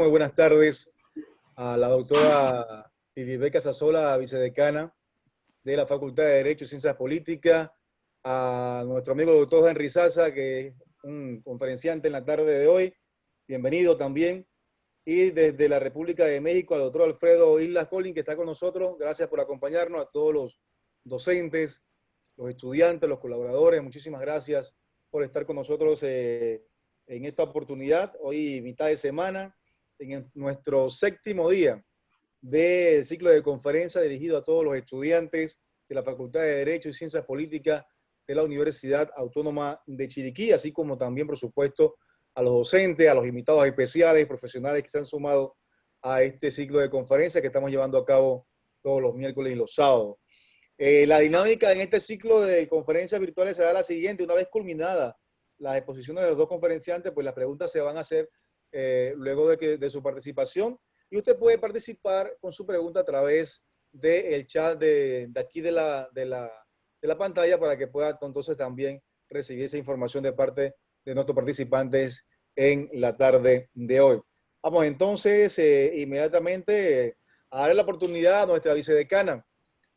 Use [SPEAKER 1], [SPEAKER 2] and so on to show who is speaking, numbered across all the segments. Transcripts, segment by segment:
[SPEAKER 1] Muy buenas tardes a la doctora Idilbeca Sasola, vicedecana de la Facultad de Derecho y Ciencias Políticas, a nuestro amigo doctor Henry Sasa, que es un conferenciante en la tarde de hoy, bienvenido también, y desde la República de México al doctor Alfredo Islas Colín, que está con nosotros. Gracias por acompañarnos, a todos los docentes, los estudiantes, los colaboradores, muchísimas gracias por estar con nosotros en esta oportunidad, hoy mitad de semana, en nuestro séptimo día del ciclo de conferencia dirigido a todos los estudiantes de la Facultad de Derecho y Ciencias Políticas de la Universidad Autónoma de Chiriquí, así como también, por supuesto, a los docentes, a los invitados especiales, profesionales que se han sumado a este ciclo de conferencia que estamos llevando a cabo todos los miércoles y los sábados. La dinámica en este ciclo de conferencias virtuales será la siguiente: una vez culminada las exposiciones de los dos conferenciantes, pues las preguntas se van a hacer luego de su participación, y usted puede participar con su pregunta a través del chat de aquí de la pantalla, para que pueda entonces también recibir esa información de parte de nuestros participantes en la tarde de hoy. Vamos entonces inmediatamente a darle la oportunidad a nuestra vicedecana,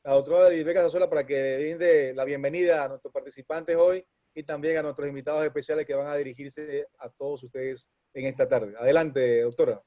[SPEAKER 1] la doctora Idilbeca Sasola, para que brinde la bienvenida a nuestros participantes hoy y también a nuestros invitados especiales que van a dirigirse a todos ustedes en esta tarde. Adelante, doctora.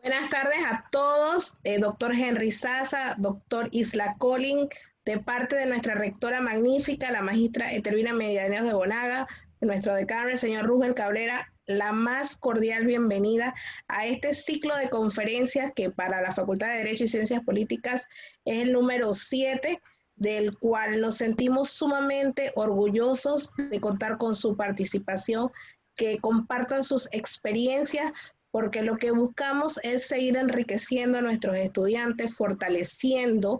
[SPEAKER 2] Buenas tardes a todos, doctor Henry Sasa, doctor Isla Colín, de parte de nuestra rectora magnífica, la magistra Etelvina Medianeos de Bonaga, de nuestro decano, el señor Rubén Cabrera, la más cordial bienvenida a este ciclo de conferencias que para la Facultad de Derecho y Ciencias Políticas es el número 7, del cual nos sentimos sumamente orgullosos de contar con su participación, que compartan sus experiencias, porque lo que buscamos es seguir enriqueciendo a nuestros estudiantes, fortaleciendo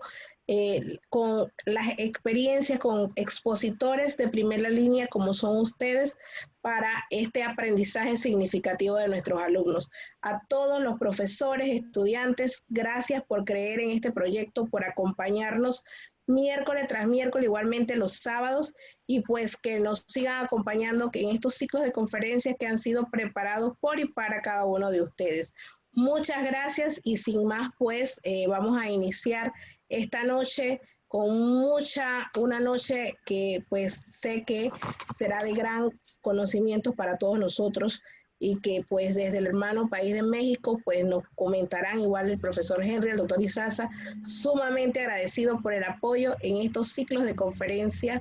[SPEAKER 2] con las experiencias, con expositores de primera línea como son ustedes, para este aprendizaje significativo de nuestros alumnos. A todos los profesores, estudiantes, gracias por creer en este proyecto, por acompañarnos miércoles tras miércoles, igualmente los sábados, y pues que nos sigan acompañando en estos ciclos de conferencias que han sido preparados por y para cada uno de ustedes. Muchas gracias, y sin más pues vamos a iniciar esta noche con una noche que pues sé que será de gran conocimiento para todos nosotros, y que pues desde el hermano país de México pues nos comentarán igual el profesor Henry, el doctor Isasa, sumamente agradecido por el apoyo en estos ciclos de conferencia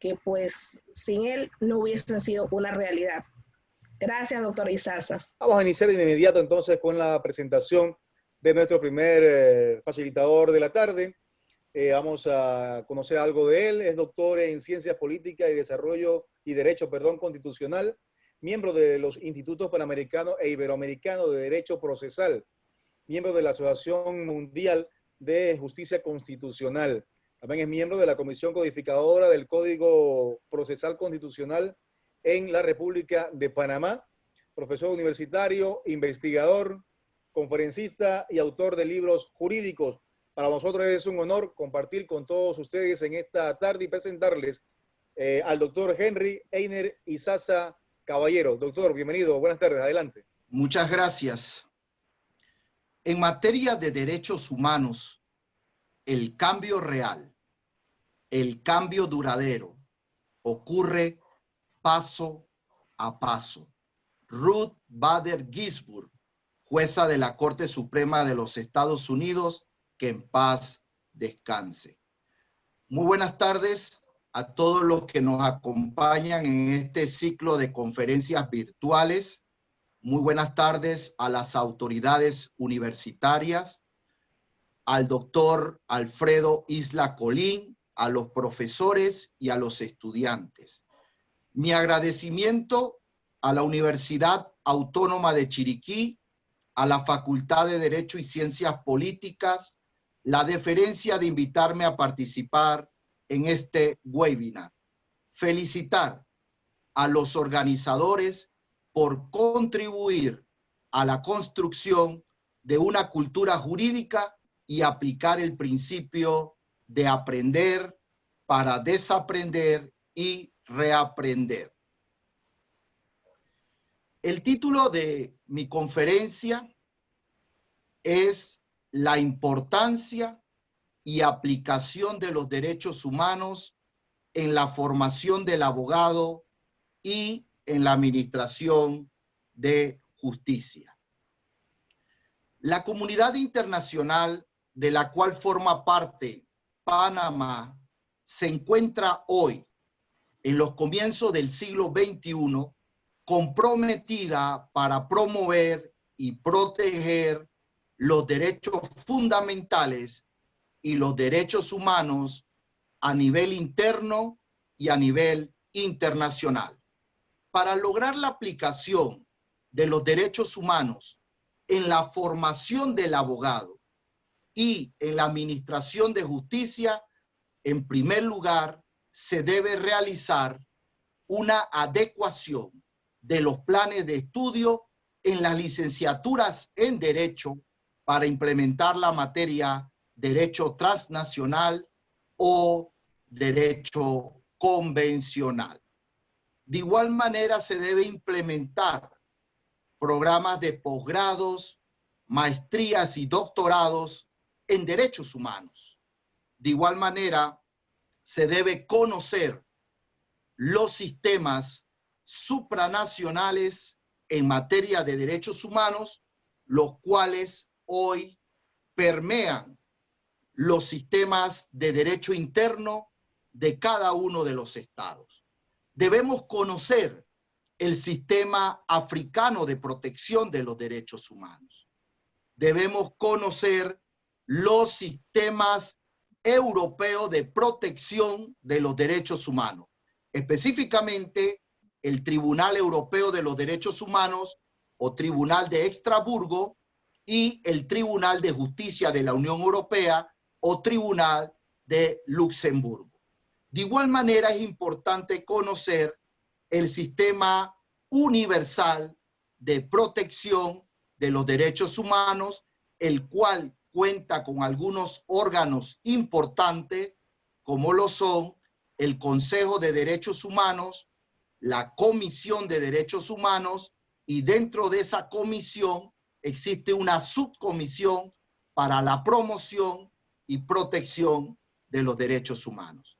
[SPEAKER 2] que pues sin él no hubiesen sido una realidad. Gracias, doctor Isasa.
[SPEAKER 1] Vamos a iniciar de inmediato entonces con la presentación de nuestro primer facilitador de la tarde. Vamos a conocer algo de él. Es doctor en Ciencias Políticas y Desarrollo y Derecho, Constitucional, miembro de los Institutos Panamericano e Iberoamericano de Derecho Procesal, miembro de la Asociación Mundial de Justicia Constitucional. También es miembro de la Comisión Codificadora del Código Procesal Constitucional en la República de Panamá, profesor universitario, investigador, conferencista y autor de libros jurídicos. Para nosotros es un honor compartir con todos ustedes en esta tarde y presentarles al doctor Henry Einer Isasa Caballero. Doctor, bienvenido, buenas tardes, adelante.
[SPEAKER 3] Muchas gracias. En materia de derechos humanos, el cambio real, el cambio duradero, ocurre paso a paso. Ruth Bader Ginsburg, jueza de la Corte Suprema de los Estados Unidos, que en paz descanse. Muy buenas tardes a todos los que nos acompañan en este ciclo de conferencias virtuales. Muy buenas tardes a las autoridades universitarias, al doctor Alfredo Isla Colín, a los profesores y a los estudiantes. Mi agradecimiento a la Universidad Autónoma de Chiriquí, a la Facultad de Derecho y Ciencias Políticas, la deferencia de invitarme a participar en este webinar. Felicitar a los organizadores por contribuir a la construcción de una cultura jurídica y aplicar el principio de aprender para desaprender y reaprender. El título de mi conferencia es la importancia y aplicación de los derechos humanos en la formación del abogado y en la administración de justicia. La comunidad internacional de la cual forma parte Panamá se encuentra hoy, en los comienzos del siglo XXI, comprometida para promover y proteger los derechos fundamentales y los derechos humanos a nivel interno y a nivel internacional. Para lograr la aplicación de los derechos humanos en la formación del abogado y en la administración de justicia, en primer lugar, se debe realizar una adecuación de los planes de estudio en las licenciaturas en Derecho para implementar la materia Derecho transnacional o Derecho convencional. De igual manera, se debe implementar programas de posgrados, maestrías y doctorados en derechos humanos. De igual manera, se debe conocer los sistemas supranacionales en materia de derechos humanos, los cuales hoy permean los sistemas de derecho interno de cada uno de los estados. Debemos conocer el sistema africano de protección de los derechos humanos. Debemos conocer los sistemas europeos de protección de los derechos humanos, específicamente el Tribunal Europeo de los Derechos Humanos o Tribunal de Estrasburgo y el Tribunal de Justicia de la Unión Europea o Tribunal de Luxemburgo. De igual manera, es importante conocer el sistema universal de protección de los derechos humanos, el cual cuenta con algunos órganos importantes, como lo son el Consejo de Derechos Humanos, la Comisión de Derechos Humanos, y dentro de esa comisión existe una subcomisión para la promoción y protección de los derechos humanos.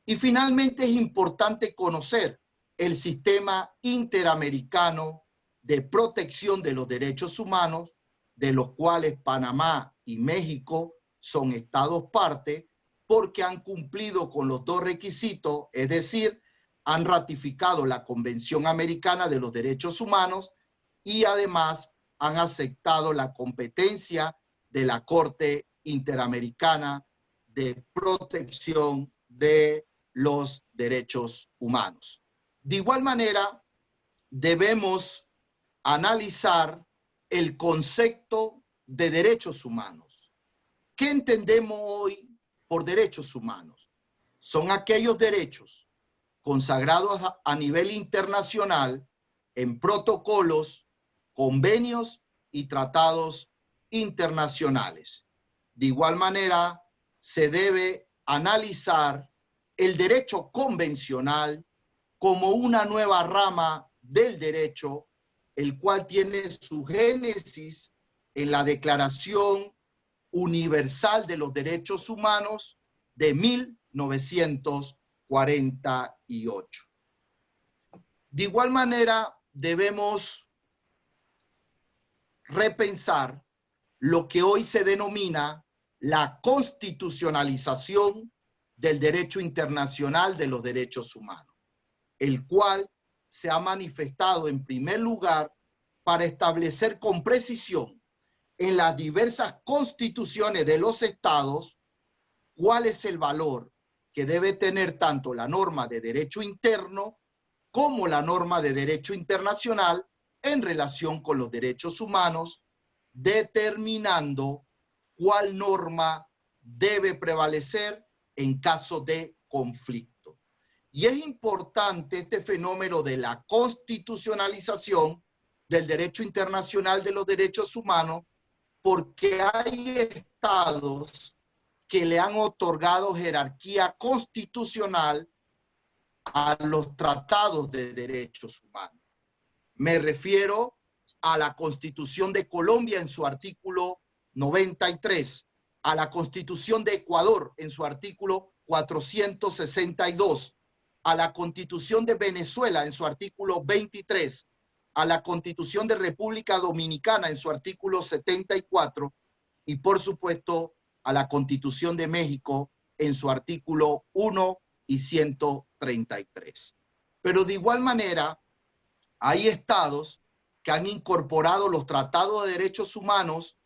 [SPEAKER 3] Y finalmente es importante conocer el sistema interamericano de protección de los derechos humanos, de los cuales Panamá y México son estados parte, porque han cumplido con los dos requisitos, es decir, han ratificado la Convención Americana de los Derechos Humanos y además han aceptado la competencia de la Corte Interamericana de Protección de los Derechos Humanos. De igual manera, debemos analizar el concepto de derechos humanos. ¿Qué entendemos hoy por derechos humanos? Son aquellos derechos consagrados a nivel internacional en protocolos, convenios y tratados internacionales. De igual manera, se debe analizar el derecho convencional como una nueva rama del derecho, el cual tiene su génesis en la Declaración Universal de los Derechos Humanos de 1948. De igual manera, debemos repensar lo que hoy se denomina la constitucionalización del derecho internacional de los derechos humanos, el cual se ha manifestado en primer lugar para establecer con precisión en las diversas constituciones de los estados cuál es el valor que debe tener tanto la norma de derecho interno como la norma de derecho internacional en relación con los derechos humanos, determinando cuál norma debe prevalecer en caso de conflicto. Y es importante este fenómeno de la constitucionalización del derecho internacional de los derechos humanos, porque hay estados que le han otorgado jerarquía constitucional a los tratados de derechos humanos. Me refiero a la Constitución de Colombia en su artículo 93, a la Constitución de Ecuador en su artículo 462, a la Constitución de Venezuela en su artículo 23, a la Constitución de República Dominicana en su artículo 74 y por supuesto a la Constitución de México en su artículo 1 y 133. Pero de igual manera hay estados que han incorporado los tratados de derechos humanos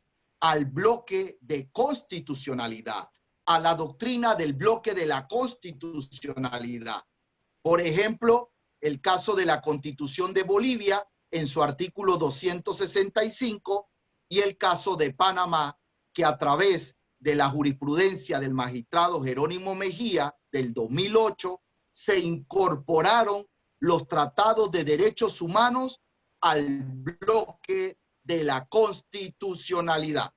[SPEAKER 3] al bloque de constitucionalidad, a la doctrina del bloque de la constitucionalidad. Por ejemplo, el caso de la Constitución de Bolivia en su artículo 265 y el caso de Panamá, que a través de la jurisprudencia del magistrado Jerónimo Mejía del 2008 se incorporaron los tratados de derechos humanos al bloque de la constitucionalidad.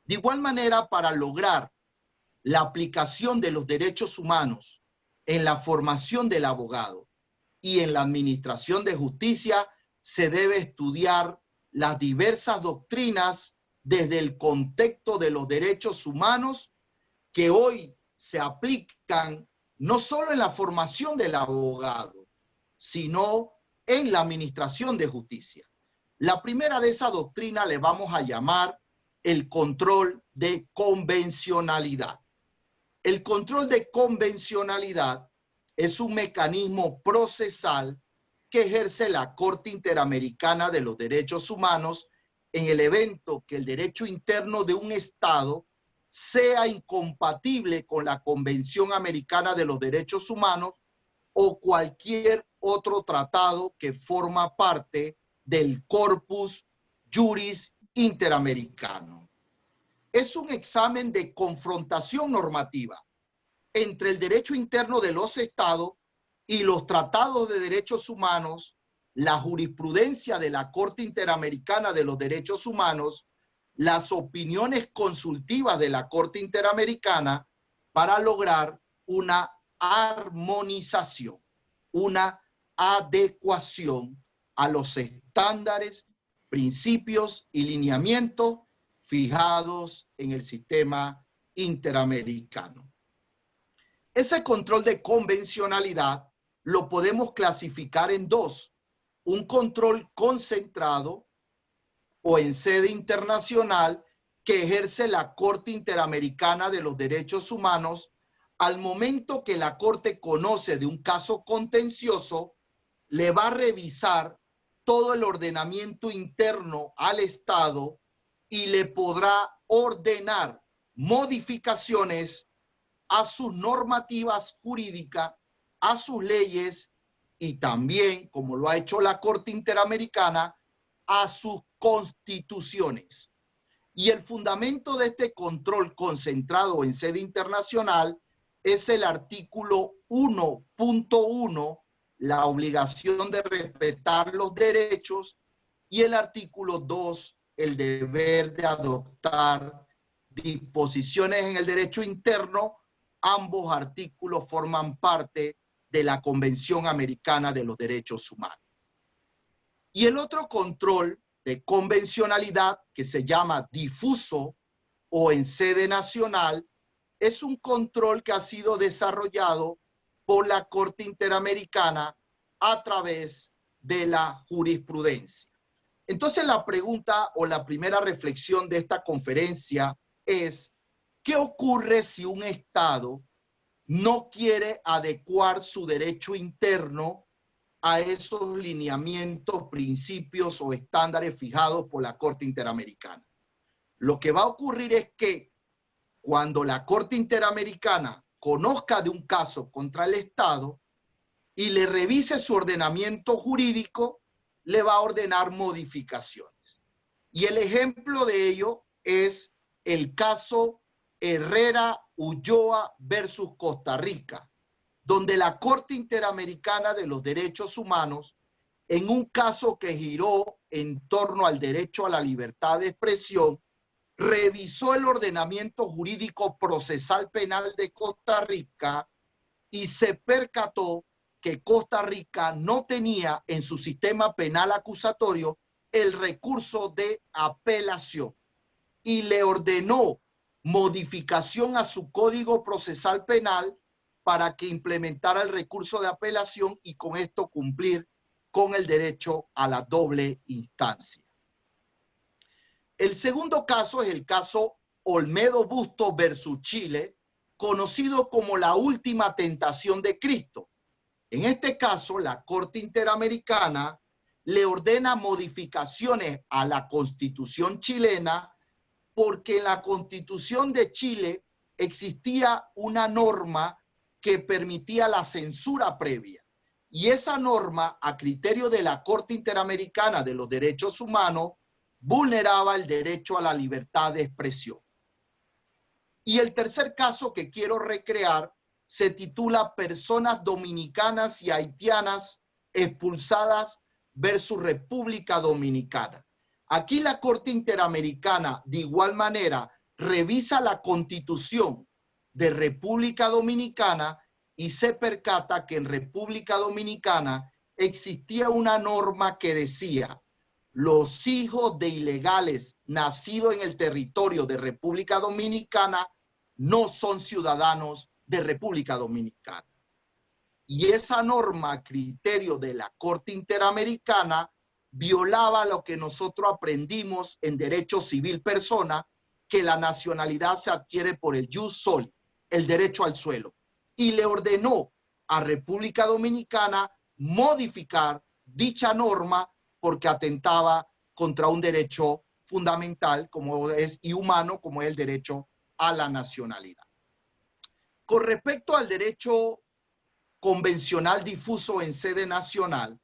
[SPEAKER 3] De igual manera, para lograr la aplicación de los derechos humanos en la formación del abogado y en la administración de justicia, se debe estudiar las diversas doctrinas desde el contexto de los derechos humanos que hoy se aplican no solo en la formación del abogado, sino en la administración de justicia. La primera de esa doctrina le vamos a llamar el control de convencionalidad. El control de convencionalidad es un mecanismo procesal que ejerce la Corte Interamericana de los Derechos Humanos en el evento que el derecho interno de un Estado sea incompatible con la Convención Americana de los Derechos Humanos o cualquier otro tratado que forma parte del corpus juris interamericano. Es un examen de confrontación normativa entre el derecho interno de los estados y los tratados de derechos humanos, la jurisprudencia de la Corte Interamericana de los Derechos Humanos, las opiniones consultivas de la Corte Interamericana para lograr una armonización, una adecuación a los estándares, principios y lineamientos fijados en el sistema interamericano. Ese control de convencionalidad lo podemos clasificar en dos: un control concentrado o en sede internacional que ejerce la Corte Interamericana de los Derechos Humanos al momento que la Corte conoce de un caso contencioso, le va a revisar todo el ordenamiento interno al Estado y le podrá ordenar modificaciones a sus normativas jurídicas, a sus leyes y también, como lo ha hecho la Corte Interamericana, a sus constituciones. Y el fundamento de este control concentrado en sede internacional es el artículo 1.1, la obligación de respetar los derechos, y el artículo 2, el deber de adoptar disposiciones en el derecho interno. Ambos artículos forman parte de la Convención Americana de los Derechos Humanos. Y el otro control de convencionalidad, que se llama difuso o en sede nacional, es un control que ha sido desarrollado por la Corte Interamericana a través de la jurisprudencia. Entonces la pregunta o la primera reflexión de esta conferencia es: ¿qué ocurre si un Estado no quiere adecuar su derecho interno a esos lineamientos, principios o estándares fijados por la Corte Interamericana? Lo que va a ocurrir es que cuando la Corte Interamericana conozca de un caso contra el Estado y le revise su ordenamiento jurídico, le va a ordenar modificaciones. Y el ejemplo de ello es el caso Herrera Ulloa versus Costa Rica, donde la Corte Interamericana de los Derechos Humanos, en un caso que giró en torno al derecho a la libertad de expresión, revisó el ordenamiento jurídico procesal penal de Costa Rica y se percató que Costa Rica no tenía en su sistema penal acusatorio el recurso de apelación. y le ordenó modificación a su Código Procesal Penal para que implementara el recurso de apelación y con esto cumplir con el derecho a la doble instancia. El segundo caso es el caso Olmedo Bustos versus Chile, conocido como la última tentación de Cristo. En este caso, la Corte Interamericana le ordena modificaciones a la Constitución chilena porque en la Constitución de Chile existía una norma que permitía la censura previa. Y esa norma, a criterio de la Corte Interamericana de los Derechos Humanos, vulneraba el derecho a la libertad de expresión. Y el tercer caso que quiero recrear se titula Personas dominicanas y haitianas expulsadas versus República Dominicana. Aquí la Corte Interamericana, de igual manera, revisa la Constitución de República Dominicana y se percata que en República Dominicana existía una norma que decía: los hijos de ilegales nacidos en el territorio de República Dominicana no son ciudadanos de República Dominicana. Y esa norma, a criterio de la Corte Interamericana, violaba lo que nosotros aprendimos en Derecho Civil Persona, que la nacionalidad se adquiere por el jus soli, el derecho al suelo. Y le ordenó a República Dominicana modificar dicha norma porque atentaba contra un derecho fundamental como es, y humano como es el derecho a la nacionalidad. Con respecto al derecho convencional difuso en sede nacional,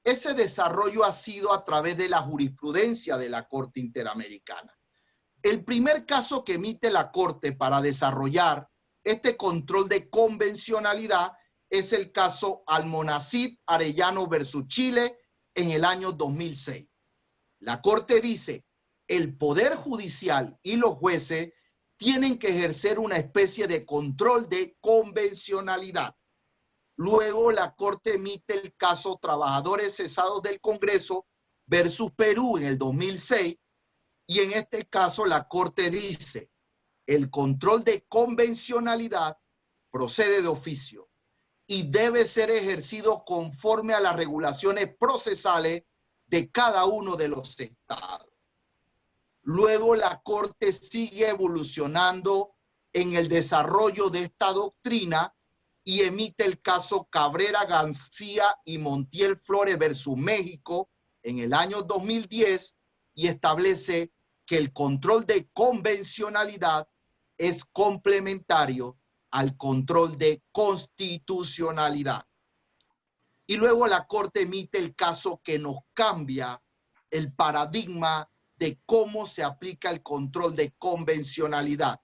[SPEAKER 3] ese desarrollo ha sido a través de la jurisprudencia de la Corte Interamericana. El primer caso que emite la Corte para desarrollar este control de convencionalidad es el caso Almonacid Arellano versus Chile en el año 2006. La Corte dice: el Poder Judicial y los jueces tienen que ejercer una especie de control de convencionalidad. Luego la Corte emite el caso Trabajadores Cesados del Congreso versus Perú en el 2006 y en este caso la Corte dice: el control de convencionalidad procede de oficio y debe ser ejercido conforme a las regulaciones procesales de cada uno de los estados. Luego la Corte sigue evolucionando en el desarrollo de esta doctrina y emite el caso Cabrera García y Montiel Flores versus México en el año 2010 y establece que el control de convencionalidad es complementario al control de constitucionalidad. Y luego la Corte emite el caso que nos cambia el paradigma de cómo se aplica el control de convencionalidad,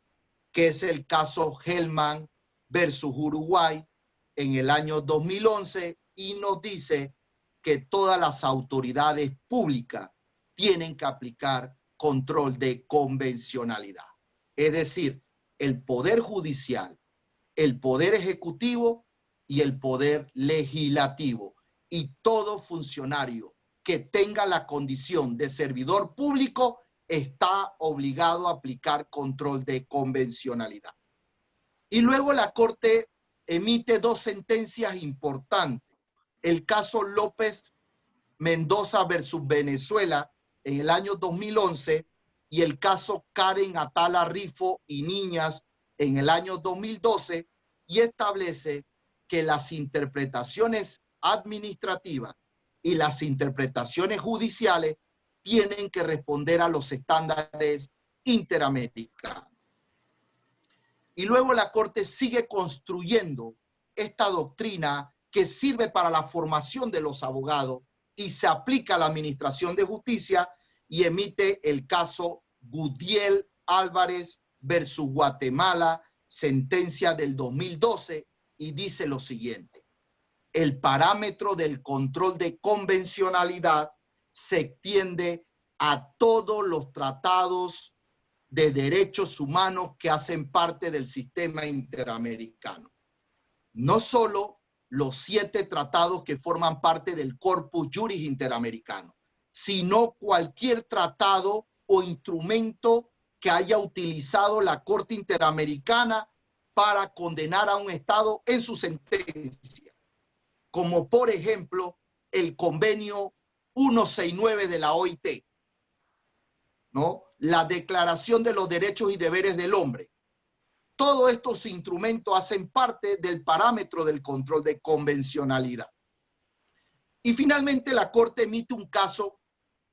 [SPEAKER 3] que es el caso Hellman versus Uruguay en el año 2011 y nos dice que todas las autoridades públicas tienen que aplicar control de convencionalidad. Es decir, el Poder Judicial, el Poder Ejecutivo y el Poder Legislativo. Y todo funcionario que tenga la condición de servidor público está obligado a aplicar control de convencionalidad. Y luego la Corte emite dos sentencias importantes. El caso López Mendoza versus Venezuela en el año 2011 y el caso Karen Atala Rifo y Niñas en el año 2012 y establece que las interpretaciones administrativas y las interpretaciones judiciales tienen que responder a los estándares interamericanos. Y luego la Corte sigue construyendo esta doctrina que sirve para la formación de los abogados y se aplica a la administración de justicia y emite el caso Gudiel Álvarez versus Guatemala, sentencia del 2012, y dice lo siguiente: el parámetro del control de convencionalidad se extiende a todos los tratados de derechos humanos que hacen parte del sistema interamericano. No solo los 7 tratados que forman parte del Corpus Juris Interamericano, sino cualquier tratado o instrumento que haya utilizado la Corte Interamericana para condenar a un Estado en su sentencia, como por ejemplo el convenio 169 de la OIT, ¿no? La Declaración de los Derechos y Deberes del Hombre. Todos estos instrumentos hacen parte del parámetro del control de convencionalidad. Y finalmente la Corte emite un caso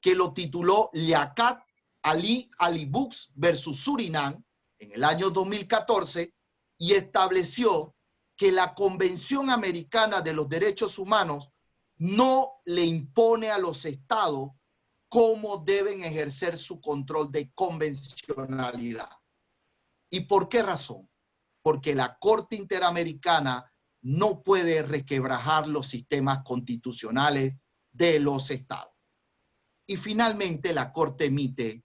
[SPEAKER 3] que lo tituló Liaquat Ali Alibux versus Surinam en el año 2014 y estableció que la Convención Americana de los Derechos Humanos no le impone a los estados cómo deben ejercer su control de convencionalidad. ¿Y por qué razón? Porque la Corte Interamericana no puede resquebrajar los sistemas constitucionales de los estados. Y finalmente la Corte emite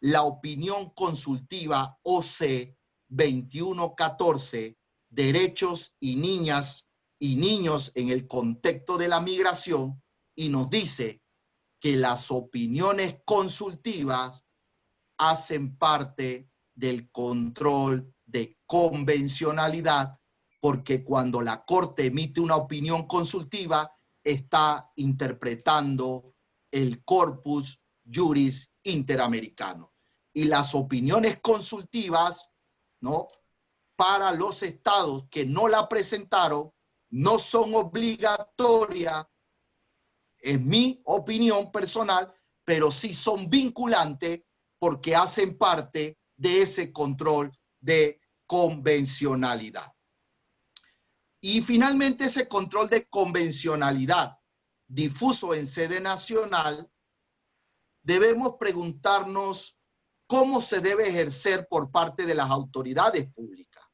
[SPEAKER 3] la opinión consultiva OC 2114, Derechos y Niñas y Niños en el contexto de la migración, y nos dice que las opiniones consultivas hacen parte del control de convencionalidad, porque cuando la Corte emite una opinión consultiva, está interpretando el corpus juris interamericano. Y las opiniones consultivas, ¿no?, para los estados que no la presentaron, no son obligatorias, en mi opinión personal, pero sí son vinculantes porque hacen parte de ese control de convencionalidad. Y finalmente ese control de convencionalidad difuso en sede nacional, debemos preguntarnos cómo se debe ejercer por parte de las autoridades públicas.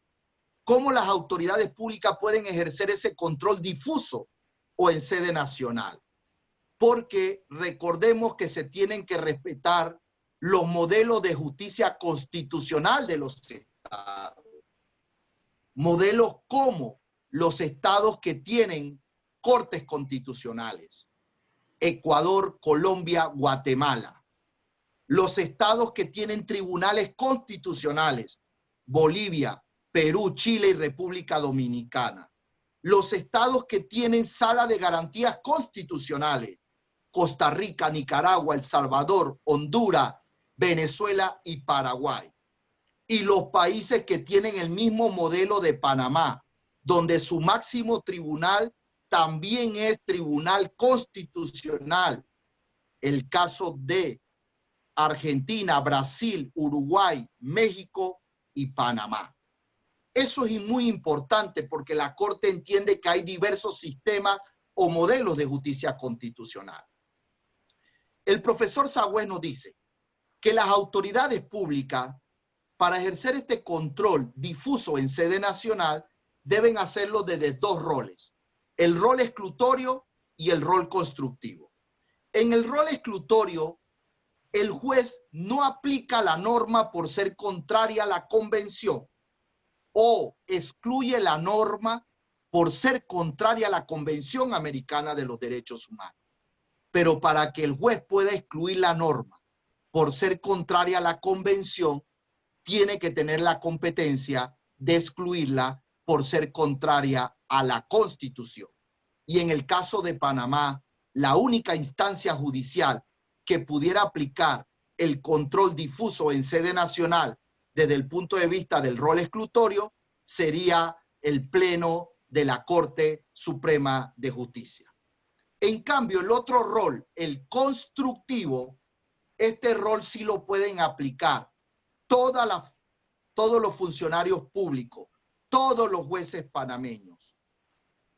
[SPEAKER 3] ¿Cómo las autoridades públicas pueden ejercer ese control difuso o en sede nacional? Porque recordemos que se tienen que respetar los modelos de justicia constitucional de los estados. Modelos como los estados que tienen cortes constitucionales. Ecuador, Colombia, Guatemala. Los estados que tienen tribunales constitucionales. Bolivia, Perú, Chile y República Dominicana. Los estados que tienen sala de garantías constitucionales. Costa Rica, Nicaragua, El Salvador, Honduras, Venezuela y Paraguay. Y los países que tienen el mismo modelo de Panamá, donde su máximo tribunal también es tribunal constitucional. El caso de Argentina, Brasil, Uruguay, México y Panamá. Eso es muy importante porque la Corte entiende que hay diversos sistemas o modelos de justicia constitucional. El profesor Sagüez nos dice que las autoridades públicas, para ejercer este control difuso en sede nacional, deben hacerlo desde dos roles: el rol exclutorio y el rol constructivo. En el rol exclutorio, el juez no aplica la norma por ser contraria a la convención o excluye la norma por ser contraria a la Convención Americana de los Derechos Humanos. Pero para que el juez pueda excluir la norma por ser contraria a la convención, tiene que tener la competencia de excluirla por ser contraria a la Constitución. Y en el caso de Panamá, la única instancia judicial que pudiera aplicar el control difuso en sede nacional desde el punto de vista del rol exclutorio sería el Pleno de la Corte Suprema de Justicia. En cambio, el otro rol, el constructivo, este rol sí lo pueden aplicar todos los funcionarios públicos, todos los jueces panameños,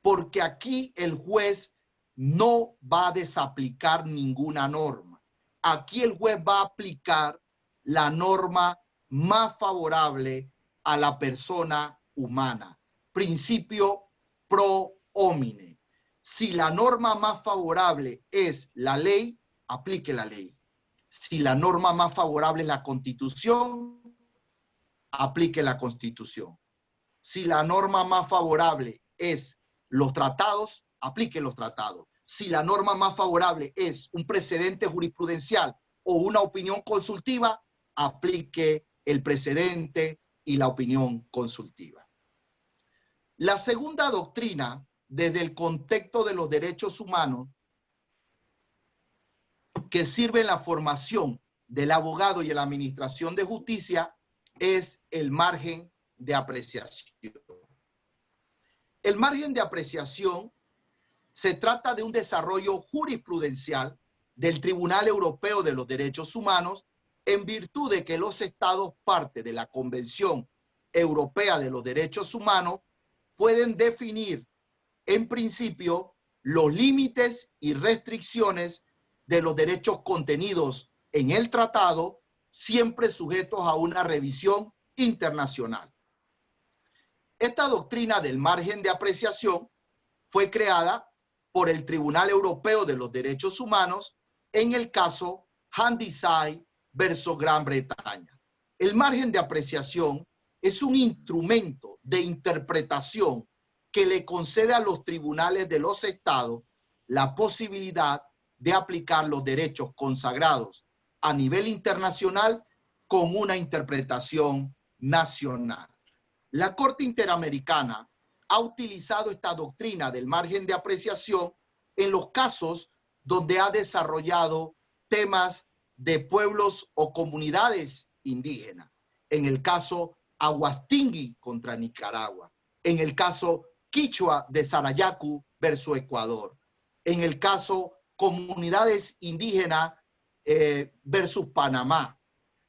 [SPEAKER 3] porque aquí el juez no va a desaplicar ninguna norma. Aquí el juez va a aplicar la norma más favorable a la persona humana. Principio pro homine. Si la norma más favorable es la ley, aplique la ley. Si la norma más favorable es la Constitución, aplique la Constitución. Si la norma más favorable es los tratados, aplique los tratados. Si la norma más favorable es un precedente jurisprudencial o una opinión consultiva, aplique el precedente y la opinión consultiva. La segunda doctrina, desde el contexto de los derechos humanos, que sirve en la formación del abogado y en la administración de justicia, es el margen de apreciación. El margen de apreciación se trata de un desarrollo jurisprudencial del Tribunal Europeo de los Derechos Humanos en virtud de que los estados parte de la Convención Europea de los Derechos Humanos pueden definir en principio los límites y restricciones de los derechos contenidos en el tratado, siempre sujetos a una revisión internacional. Esta doctrina del margen de apreciación fue creada por el Tribunal Europeo de los Derechos Humanos en el caso Handyside versus Gran Bretaña. El margen de apreciación es un instrumento de interpretación que le concede a los tribunales de los estados la posibilidad de aplicar los derechos consagrados a nivel internacional con una interpretación nacional. La Corte Interamericana ha utilizado esta doctrina del margen de apreciación en los casos donde ha desarrollado temas de pueblos o comunidades indígenas. En el caso Aguastingui contra Nicaragua, en el caso Quichua de Sarayaku versus Ecuador, en el caso comunidades indígenas versus Panamá.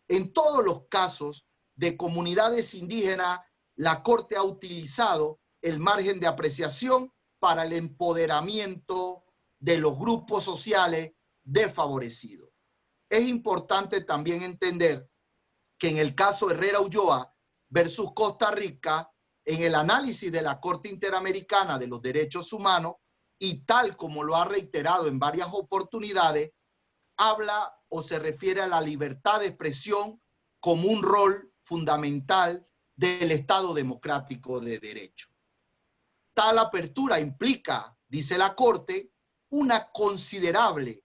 [SPEAKER 3] En todos los casos de comunidades indígenas, la Corte ha utilizado el margen de apreciación para el empoderamiento de los grupos sociales desfavorecidos. Es importante también entender que en el caso Herrera Ulloa versus Costa Rica, en el análisis de la Corte Interamericana de los Derechos Humanos, y tal como lo ha reiterado en varias oportunidades, habla o se refiere a la libertad de expresión como un rol fundamental del Estado democrático de derecho. Tal apertura implica, dice la Corte, una considerable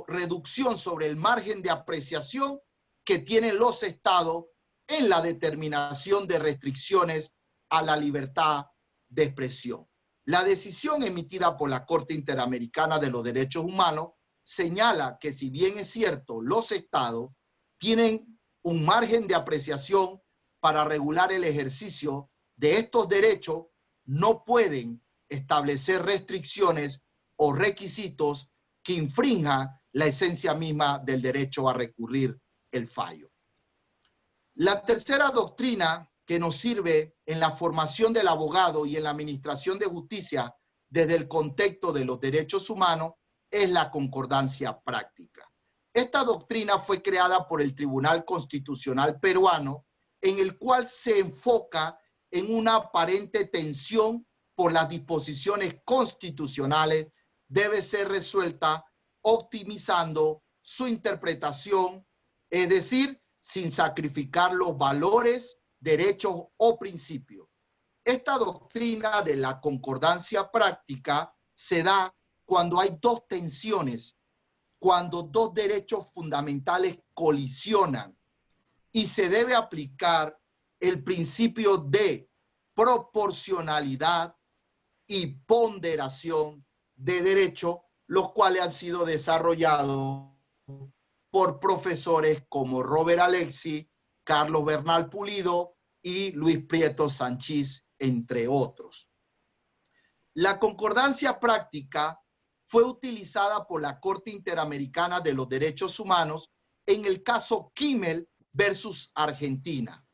[SPEAKER 3] reducción sobre el margen de apreciación que tienen los estados en la determinación de restricciones a la libertad de expresión. La decisión emitida por la Corte Interamericana de los Derechos Humanos señala que, si bien es cierto, los estados tienen un margen de apreciación para regular el ejercicio de estos derechos, no pueden establecer restricciones o requisitos que infrinjan la esencia misma del derecho a recurrir el fallo. La tercera doctrina que nos sirve en la formación del abogado y en la administración de justicia desde el contexto de los derechos humanos es la concordancia práctica. Esta doctrina fue creada por el Tribunal Constitucional peruano, en el cual se enfoca en una aparente tensión por las disposiciones constitucionales, debe ser resuelta optimizando su interpretación, es decir, sin sacrificar los valores, derechos o principios. Esta doctrina de la concordancia práctica se da cuando hay dos tensiones, cuando dos derechos fundamentales colisionan, y se debe aplicar el principio de proporcionalidad y ponderación de derecho, los cuales han sido desarrollados por profesores como Robert Alexi, Carlos Bernal Pulido y Luis Prieto Sanchís, entre otros. La concordancia práctica fue utilizada por la Corte Interamericana de los Derechos Humanos en el caso Kimmel versus Argentina,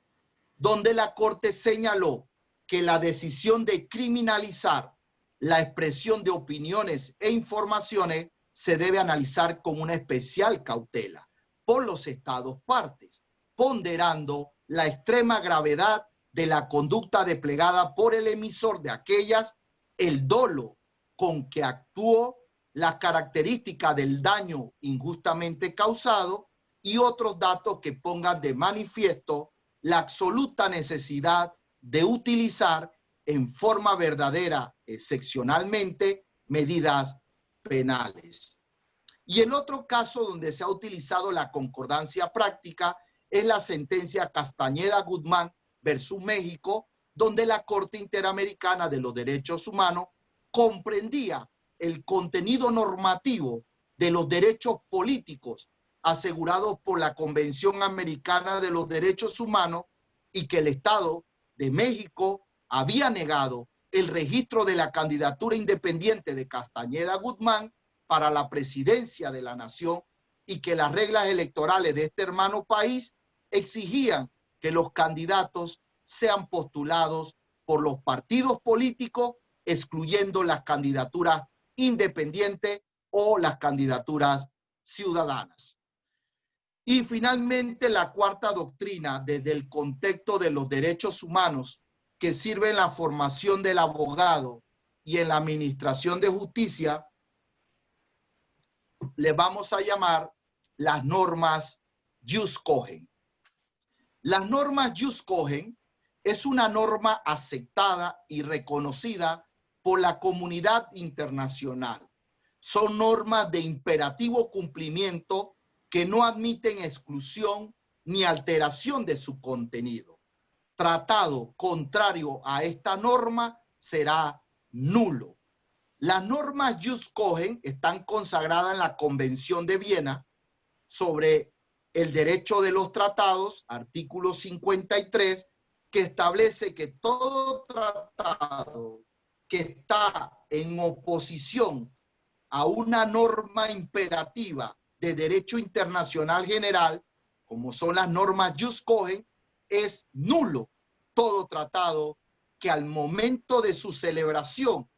[SPEAKER 3] donde la Corte señaló que la decisión de criminalizar la expresión de opiniones e informaciones se debe analizar con una especial cautela por los estados partes, ponderando la extrema gravedad de la conducta desplegada por el emisor de aquellas, el dolo con que actuó, la característica del daño injustamente causado y otros datos que pongan de manifiesto la absoluta necesidad de utilizar en forma verdadera, excepcionalmente, medidas penales. Y el otro caso donde se ha utilizado la concordancia práctica es la sentencia Castañeda-Guzmán versus México, donde la Corte Interamericana de los Derechos Humanos comprendía el contenido normativo de los derechos políticos asegurados por la Convención Americana de los Derechos Humanos y que el Estado de México había negado el registro de la candidatura independiente de Castañeda Guzmán para la presidencia de la nación y que las reglas electorales de este hermano país exigían que los candidatos sean postulados por los partidos políticos, excluyendo las candidaturas independientes o las candidaturas ciudadanas. Y finalmente, la cuarta doctrina, desde el contexto de los derechos humanos, que sirve en la formación del abogado y en la administración de justicia, le vamos a llamar las normas Jus Cogens. Las normas Jus Cogens es una norma aceptada y reconocida por la comunidad internacional. Son normas de imperativo cumplimiento que no admiten exclusión ni alteración de su contenido. Tratado contrario a esta norma será nulo. Las normas Jus Cogens están consagradas en la Convención de Viena sobre el derecho de los tratados, artículo 53, que establece que todo tratado que está en oposición a una norma imperativa de derecho internacional general, como son las normas Jus Cogens, es nulo todo tratado que al momento de su celebración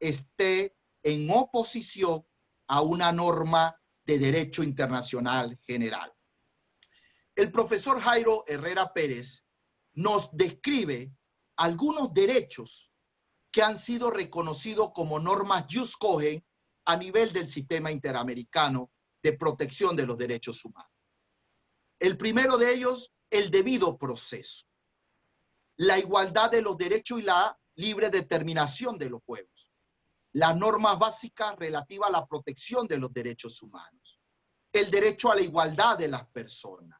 [SPEAKER 3] esté en oposición a una norma de derecho internacional general. El profesor Jairo Herrera Pérez nos describe algunos derechos que han sido reconocidos como normas Jus Cogens a nivel del sistema interamericano de protección de los derechos humanos. El primero de ellos, el debido proceso, la igualdad de los derechos y la libre determinación de los pueblos, las normas básicas relativas a la protección de los derechos humanos, el derecho a la igualdad de las personas,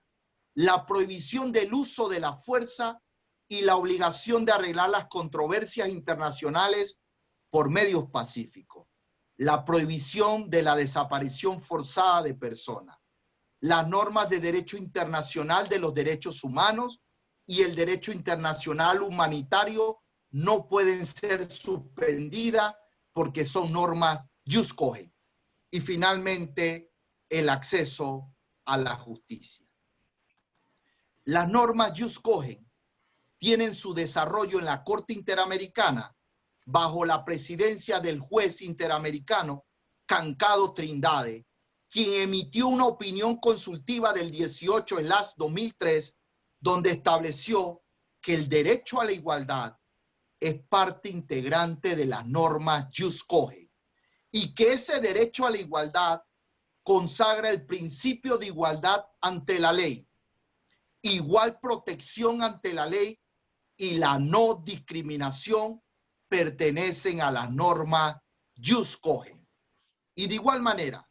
[SPEAKER 3] la prohibición del uso de la fuerza y la obligación de arreglar las controversias internacionales por medios pacíficos, la prohibición de la desaparición forzada de personas, las normas de derecho internacional de los derechos humanos y el derecho internacional humanitario no pueden ser suspendidas porque son normas Jus Cogens. Y finalmente, el acceso a la justicia. Las normas Jus Cogens tienen su desarrollo en la Corte Interamericana bajo la presidencia del juez interamericano Cancado Trindade, quien emitió una opinión consultiva del 18/2003, donde estableció que el derecho a la igualdad es parte integrante de las normas Jus Cogens y que ese derecho a la igualdad consagra el principio de igualdad ante la ley, igual protección ante la ley y la no discriminación pertenecen a las normas Jus Cogens. Y de igual manera,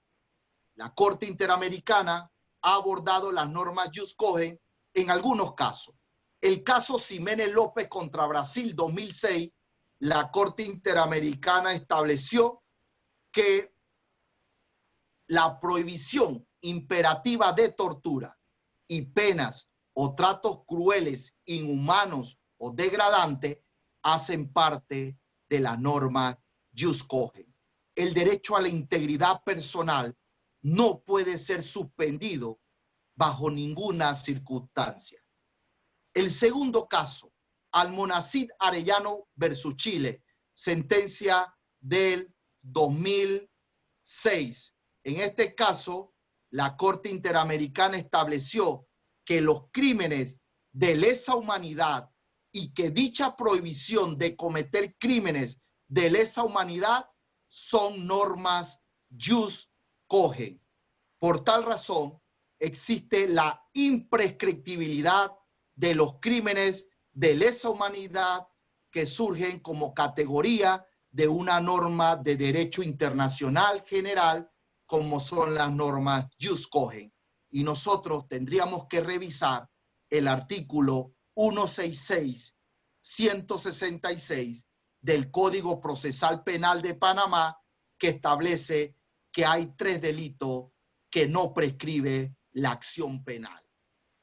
[SPEAKER 3] la Corte Interamericana ha abordado las normas Jus Cogens en algunos casos. El caso Ximénez López contra Brasil 2006, la Corte Interamericana estableció que la prohibición imperativa de tortura y penas o tratos crueles, inhumanos o degradantes hacen parte de la norma Jus Cogens. El derecho a la integridad personal no puede ser suspendido bajo ninguna circunstancia. El segundo caso, Almonacid Arellano versus Chile, sentencia del 2006. En este caso, la Corte Interamericana estableció que los crímenes de lesa humanidad y que dicha prohibición de cometer crímenes de lesa humanidad son normas Jus Cogens. Por tal razón, existe la imprescriptibilidad de los crímenes de lesa humanidad que surgen como categoría de una norma de derecho internacional general como son las normas Jus Cogens. Y nosotros tendríamos que revisar el artículo 166, 166 del Código Procesal Penal de Panamá, que establece que hay 3 delitos que no prescribe la acción penal: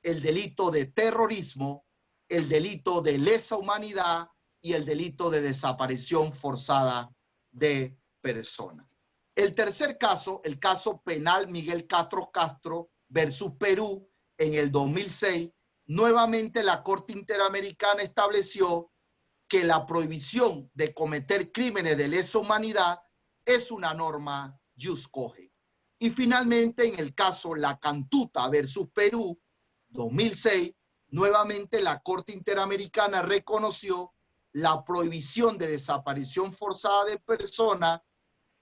[SPEAKER 3] el delito de terrorismo, el delito de lesa humanidad y el delito de desaparición forzada de personas. El tercer caso, el caso penal Miguel Castro Castro versus Perú, en el 2006, nuevamente la Corte Interamericana estableció que la prohibición de cometer crímenes de lesa humanidad es una norma Jus Cogens. Y finalmente, en el caso La Cantuta versus Perú, 2006, nuevamente la Corte Interamericana reconoció la prohibición de desaparición forzada de personas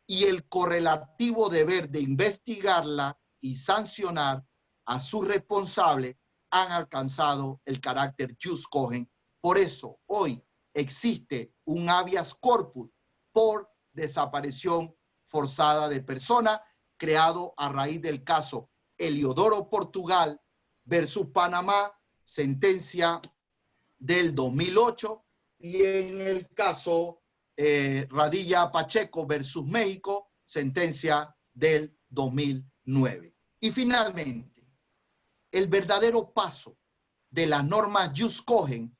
[SPEAKER 3] y el correlativo deber de investigarla y sancionar a sus responsables han alcanzado el carácter Jus Cogens. Por eso, hoy existe un habeas corpus por desaparición forzada de personas, creado a raíz del caso Eliodoro Portugal versus Panamá, sentencia del 2008, y en el caso Radilla Pacheco versus México, sentencia del 2009. Y finalmente, el verdadero paso de la norma Jus Cogens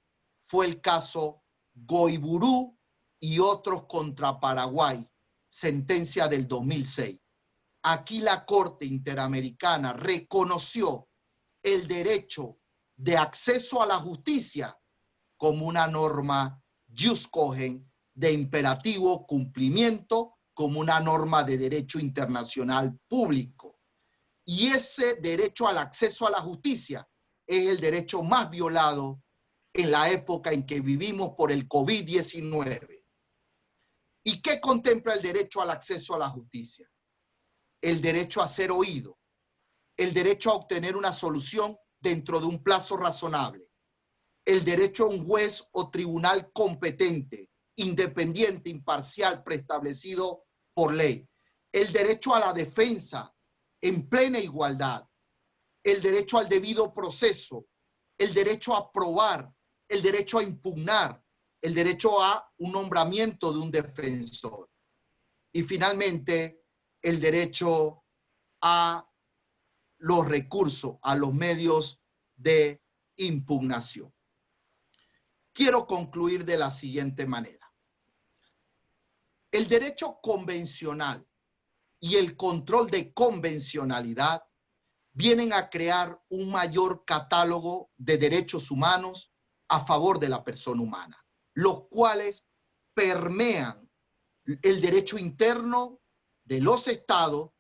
[SPEAKER 3] fue el caso Goiburú y otros contra Paraguay, sentencia del 2006. Aquí la Corte Interamericana reconoció el derecho de acceso a la justicia como una norma Jus Cogens de imperativo cumplimiento, como una norma de derecho internacional público. Y ese derecho al acceso a la justicia es el derecho más violado en la época en que vivimos por el COVID-19. ¿Y qué contempla el derecho al acceso a la justicia? El derecho a ser oído, el derecho a obtener una solución dentro de un plazo razonable, el derecho a un juez o tribunal competente, independiente, imparcial, preestablecido por ley, el derecho a la defensa en plena igualdad, el derecho al debido proceso, el derecho a probar, el derecho a impugnar, el derecho a un nombramiento de un defensor y finalmente el derecho a los recursos, a los medios de impugnación. Quiero concluir de la siguiente manera. El derecho convencional y el control de convencionalidad vienen a crear un mayor catálogo de derechos humanos a favor de la persona humana, los cuales permean el derecho interno de los estados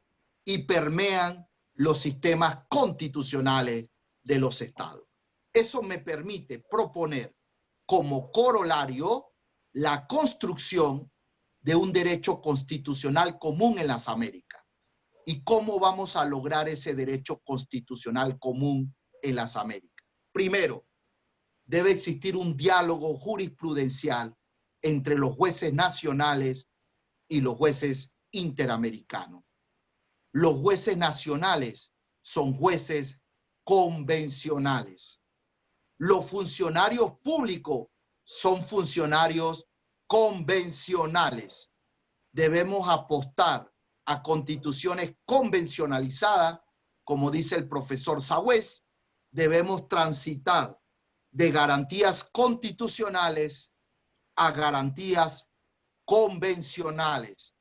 [SPEAKER 3] y permean los sistemas constitucionales de los estados. Eso me permite proponer como corolario la construcción de un derecho constitucional común en las Américas. ¿Y cómo vamos a lograr ese derecho constitucional común en las Américas? Primero, debe existir un diálogo jurisprudencial entre los jueces nacionales y los jueces interamericanos. Los jueces nacionales son jueces convencionales. Los funcionarios públicos son funcionarios convencionales. Debemos apostar a constituciones convencionalizadas, como dice el profesor Sagüez. Debemos transitar de garantías constitucionales a garantías convencionales.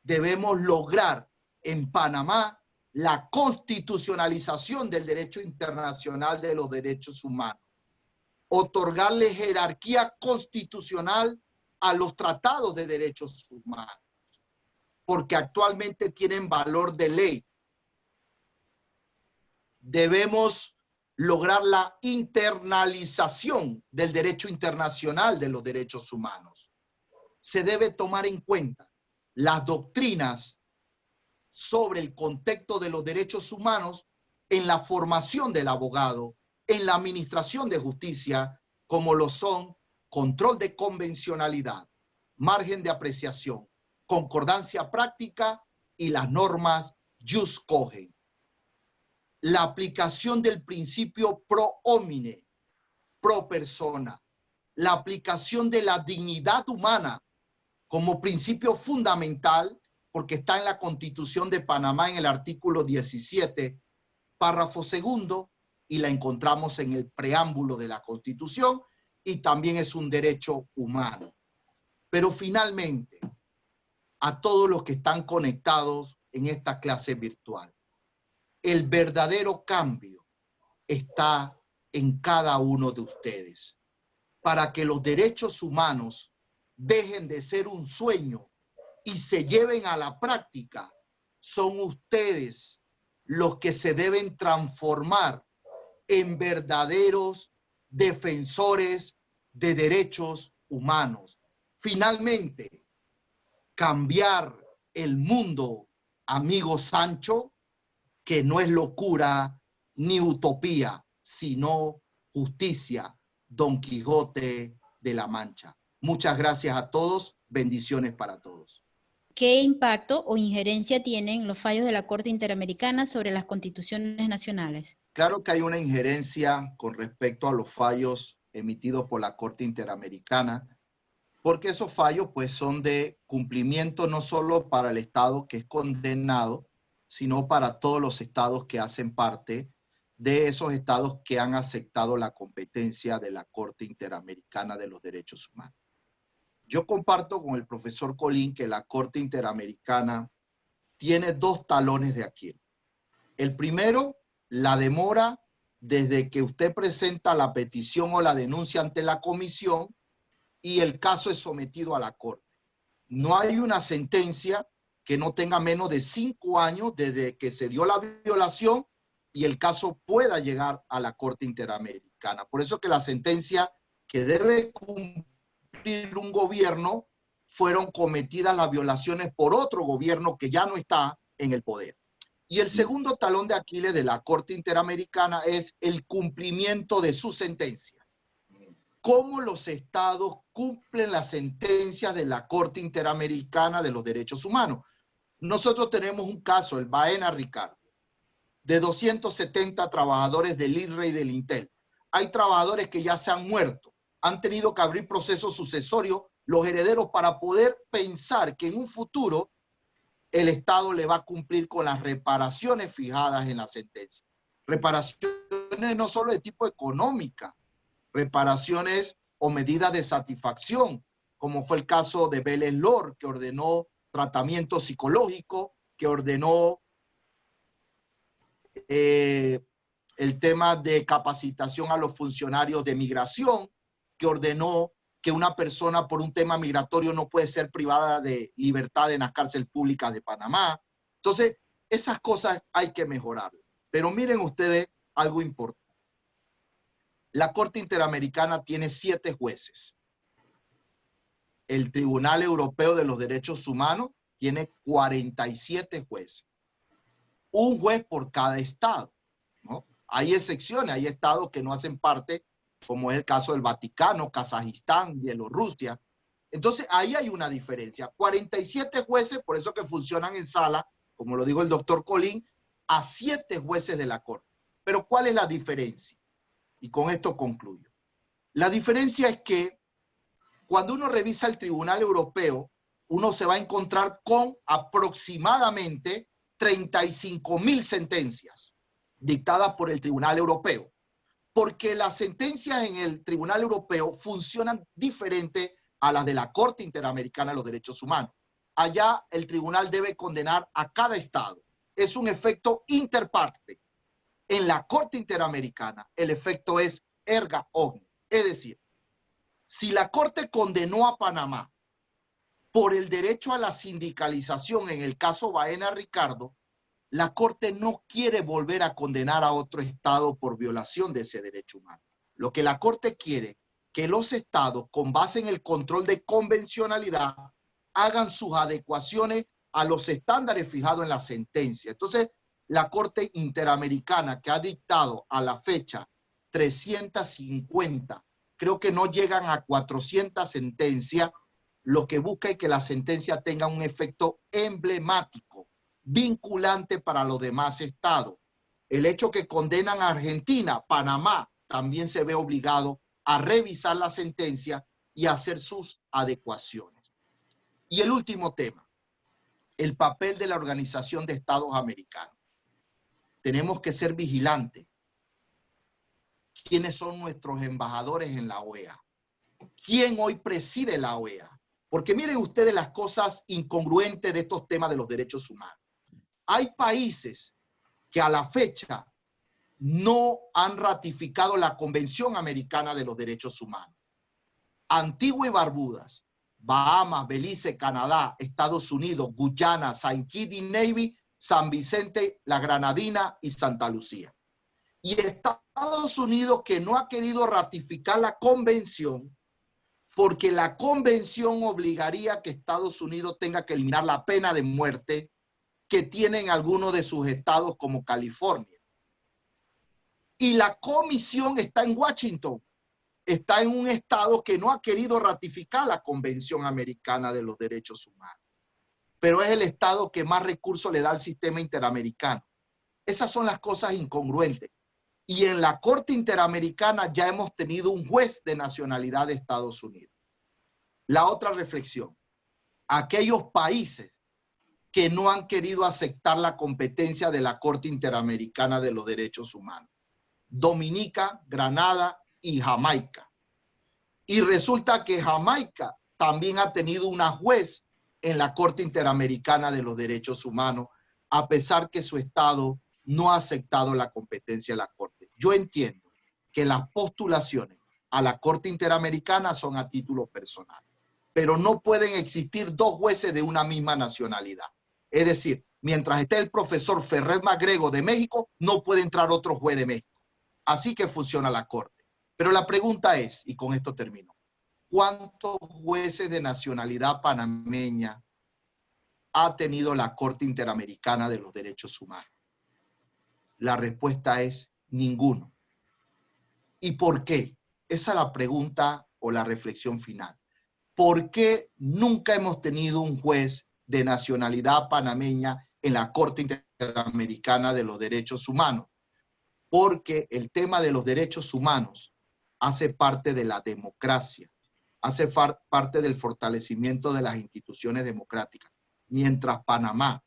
[SPEAKER 3] Debemos lograr en Panamá la constitucionalización del derecho internacional de los derechos humanos. Otorgarle jerarquía constitucional a los tratados de derechos humanos, porque actualmente tienen valor de ley. Debemos lograr la internalización del derecho internacional de los derechos humanos. Se debe tomar en cuenta las doctrinas sobre el contexto de los derechos humanos en la formación del abogado, en la administración de justicia, como lo son control de convencionalidad, margen de apreciación, concordancia práctica y las normas jus cogens, la aplicación del principio pro homine, pro persona, la aplicación de la dignidad humana como principio fundamental, porque está en la Constitución de Panamá en el artículo 17, párrafo segundo, y la encontramos en el preámbulo de la Constitución, y también es un derecho humano. Pero finalmente, a todos los que están conectados en esta clase virtual, el verdadero cambio está en cada uno de ustedes, para que los derechos humanos dejen de ser un sueño y se lleven a la práctica. Son ustedes los que se deben transformar en verdaderos defensores de derechos humanos. Finalmente, cambiar el mundo, amigo Sancho, que no es locura ni utopía, sino justicia, Don Quijote de la Mancha. Muchas gracias a todos, bendiciones para todos.
[SPEAKER 4] ¿Qué impacto o injerencia tienen los fallos de la Corte Interamericana sobre las constituciones nacionales?
[SPEAKER 3] Claro que hay una injerencia con respecto a los fallos emitidos por la Corte Interamericana, porque esos fallos pues son de cumplimiento no solo para el Estado que es condenado, sino para todos los estados que hacen parte de esos estados que han aceptado la competencia de la Corte Interamericana de los Derechos Humanos. Yo comparto con el profesor Colín que la Corte Interamericana tiene dos talones de Aquiles. El primero, la demora desde que usted presenta la petición o la denuncia ante la comisión y el caso es sometido a la Corte. No hay una sentencia que no tenga menos de 5 años desde que se dio la violación y el caso pueda llegar a la Corte Interamericana. Por eso que la sentencia que debe cumplir un gobierno fueron cometidas las violaciones por otro gobierno que ya no está en el poder. Y el segundo talón de Aquiles de la Corte Interamericana es el cumplimiento de su sentencia. ¿Cómo los estados cumplen las sentencias de la Corte Interamericana de los Derechos Humanos? Nosotros tenemos un caso, el Baena Ricardo, de 270 trabajadores del IRRE y del Intel. Hay trabajadores que ya se han muerto, han tenido que abrir procesos sucesorios, los herederos, para poder pensar que en un futuro el Estado le va a cumplir con las reparaciones fijadas en la sentencia. Reparaciones no solo de tipo económica, reparaciones o medidas de satisfacción, como fue el caso de Vélez Lor, que ordenó tratamiento psicológico, que ordenó el tema de capacitación a los funcionarios de migración, que ordenó que una persona por un tema migratorio no puede ser privada de libertad en las cárceles públicas de Panamá. Entonces, esas cosas hay que mejorarlas. Pero miren ustedes algo importante. La Corte Interamericana tiene 7 jueces. El Tribunal Europeo de los Derechos Humanos tiene 47 jueces. Un juez por cada estado, ¿no? Hay excepciones, hay estados que no hacen parte, como es el caso del Vaticano, Kazajistán, Bielorrusia. Entonces, ahí hay una diferencia. 47 jueces, por eso que funcionan en sala, como lo dijo el doctor Colín, a 7 jueces de la Corte. Pero, ¿cuál es la diferencia? Y con esto concluyo. La diferencia es que cuando uno revisa el Tribunal Europeo, uno se va a encontrar con aproximadamente 35.000 sentencias dictadas por el Tribunal Europeo. Porque las sentencias en el Tribunal Europeo funcionan diferente a las de la Corte Interamericana de los Derechos Humanos. Allá el tribunal debe condenar a cada estado. Es un efecto interparte. En la Corte Interamericana el efecto es erga omnes. Es decir, si la Corte condenó a Panamá por el derecho a la sindicalización en el caso Baena Ricardo, la Corte no quiere volver a condenar a otro estado por violación de ese derecho humano. Lo que la Corte quiere, que los estados, con base en el control de convencionalidad, hagan sus adecuaciones a los estándares fijados en la sentencia. Entonces, la Corte Interamericana, que ha dictado a la fecha 350, creo que no llegan a 400 sentencias, lo que busca es que la sentencia tenga un efecto emblemático vinculante para los demás estados. El hecho que condenan a Argentina, Panamá también se ve obligado a revisar la sentencia y hacer sus adecuaciones. Y el último tema, el papel de la Organización de Estados Americanos. Tenemos que ser vigilantes. ¿Quiénes son nuestros embajadores en la OEA? ¿Quién hoy preside la OEA? Porque miren ustedes las cosas incongruentes de estos temas de los derechos humanos. Hay países que a la fecha no han ratificado la Convención Americana de los Derechos Humanos. Antigua y Barbudas, Bahamas, Belice, Canadá, Estados Unidos, Guyana, Saint Kitts y Nevis, San Vicente, la Granadina y Santa Lucía. Y Estados Unidos, que no ha querido ratificar la convención, porque la convención obligaría a que Estados Unidos tenga que eliminar la pena de muerte que tienen algunos de sus estados como California. Y la comisión está en Washington, está en un estado que no ha querido ratificar la Convención Americana de los Derechos Humanos, pero es el estado que más recursos le da al sistema interamericano. Esas son las cosas incongruentes. Y en la Corte Interamericana ya hemos tenido un juez de nacionalidad de Estados Unidos. La otra reflexión, aquellos países que no han querido aceptar la competencia de la Corte Interamericana de los Derechos Humanos. Dominica, Granada y Jamaica. Y resulta que Jamaica también ha tenido una juez en la Corte Interamericana de los Derechos Humanos, a pesar que su estado no ha aceptado la competencia de la Corte. Yo entiendo que las postulaciones a la Corte Interamericana son a título personal, pero no pueden existir dos jueces de una misma nacionalidad. Es decir, mientras esté el profesor Ferrer Magrego de México, no puede entrar otro juez de México. Así que funciona la Corte. Pero la pregunta es, y con esto termino, ¿cuántos jueces de nacionalidad panameña ha tenido la Corte Interamericana de los Derechos Humanos? La respuesta es ninguno. ¿Y por qué? Esa es la pregunta o la reflexión final. ¿Por qué nunca hemos tenido un juez de nacionalidad panameña en la Corte Interamericana de los Derechos Humanos? Porque el tema de los derechos humanos hace parte de la democracia, hace parte del fortalecimiento de las instituciones democráticas. Mientras Panamá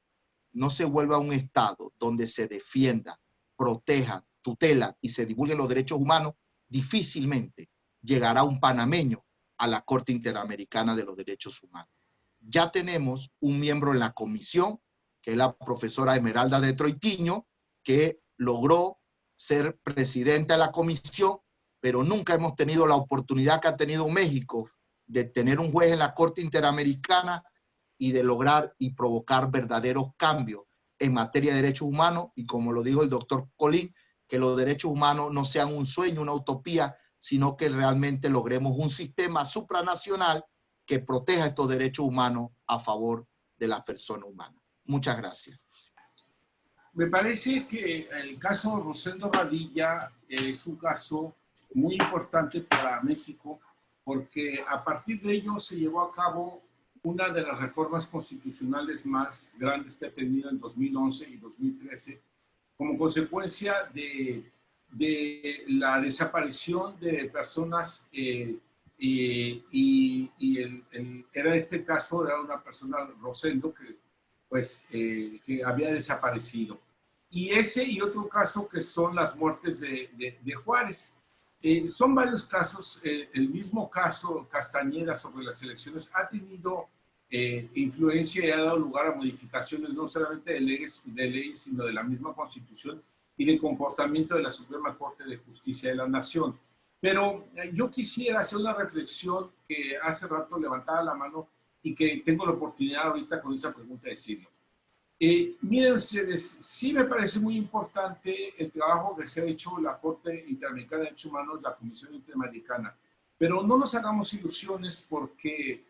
[SPEAKER 3] no se vuelva un estado donde se defienda, proteja, tutela y se divulguen los derechos humanos, difícilmente llegará un panameño a la Corte Interamericana de los Derechos Humanos. Ya tenemos un miembro en la comisión, que es la profesora Esmeralda de Troitiño, que logró ser presidenta de la comisión, pero nunca hemos tenido la oportunidad que ha tenido México de tener un juez en la Corte Interamericana y de lograr y provocar verdaderos cambios en materia de derechos humanos, y como lo dijo el doctor Colín, que los derechos humanos no sean un sueño, una utopía, sino que realmente logremos un sistema supranacional que proteja estos derechos humanos a favor de las personas humanas. Muchas gracias.
[SPEAKER 5] Me parece que el caso Rosendo Radilla es un caso muy importante para México, porque a partir de ello se llevó a cabo una de las reformas constitucionales más grandes que ha tenido en 2011 y 2013, como consecuencia de la desaparición de personas era este caso, era una persona, Rosendo, que había desaparecido. Y ese y otro caso que son las muertes de Juárez. Son varios casos. El mismo caso Castañeda sobre las elecciones ha tenido influencia y ha dado lugar a modificaciones no solamente de leyes, sino de la misma Constitución y de comportamiento de la Suprema Corte de Justicia de la Nación. Pero yo quisiera hacer una reflexión que hace rato levantaba la mano y que tengo la oportunidad ahorita con esa pregunta de decirlo. Miren ustedes, sí me parece muy importante el trabajo que se ha hecho la Corte Interamericana de Derechos Humanos, la Comisión Interamericana, pero no nos hagamos ilusiones porque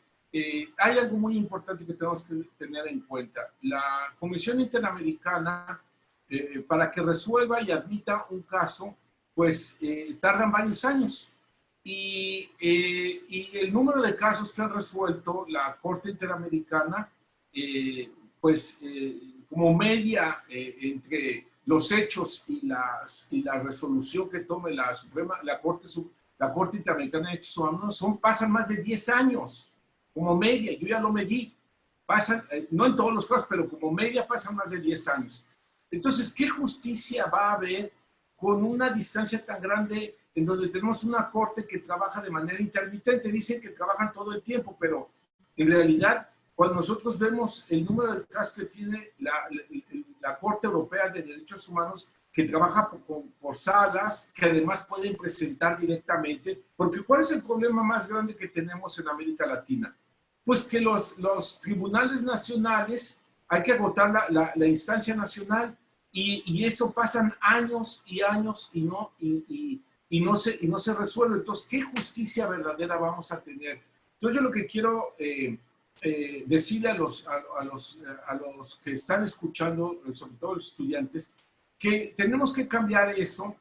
[SPEAKER 5] hay algo muy importante que tenemos que tener en cuenta. La Comisión Interamericana, para que resuelva y admita un caso, pues tardan varios años. Y el número de casos que han resuelto la Corte Interamericana, como media entre los hechos y la resolución que tome la Corte Interamericana de Derechos Humanos, pasan más de 10 años, como media, yo ya lo medí, pasan, no en todos los casos, pero como media pasan más de 10 años. Entonces, ¿qué justicia va a haber con una distancia tan grande en donde tenemos una corte que trabaja de manera intermitente? Dicen que trabajan todo el tiempo, pero en realidad, cuando nosotros vemos el número de casos que tiene la Corte Europea de Derechos Humanos, que trabaja por salas, que además pueden presentar directamente, porque ¿cuál es el problema más grande que tenemos en América Latina? Pues que los tribunales nacionales, hay que agotar la instancia nacional, y eso pasan años y años y no se resuelve. Entonces, ¿qué justicia verdadera vamos a tener? Entonces, yo lo que quiero decirle a los que están escuchando, sobre todo los estudiantes, que tenemos que cambiar eso.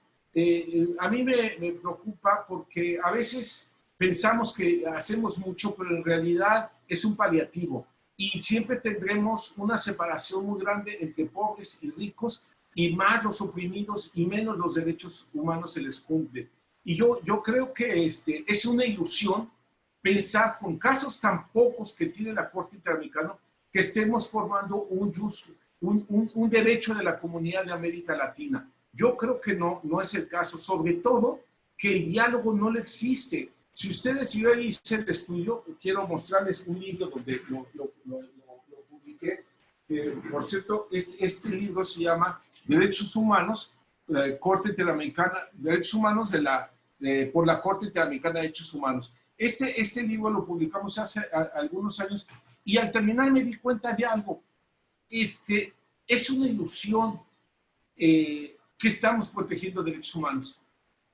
[SPEAKER 5] A mí me preocupa porque a veces pensamos que hacemos mucho, pero en realidad es un paliativo. Y siempre tendremos una separación muy grande entre pobres y ricos, y más los oprimidos y menos los derechos humanos se les cumple. Y yo creo que es una ilusión pensar con casos tan pocos que tiene la Corte Interamericana que estemos formando un derecho de la comunidad de América Latina. Yo creo que no es el caso, sobre todo que el diálogo no le existe. Si ustedes, yo hice el estudio, quiero mostrarles un libro donde lo publiqué. Por cierto, este libro se llama Derechos Humanos, Corte Interamericana, Derechos Humanos por la Corte Interamericana de Derechos Humanos. Este libro lo publicamos hace algunos años, y al terminar me di cuenta de algo. Es una ilusión que estamos protegiendo derechos humanos.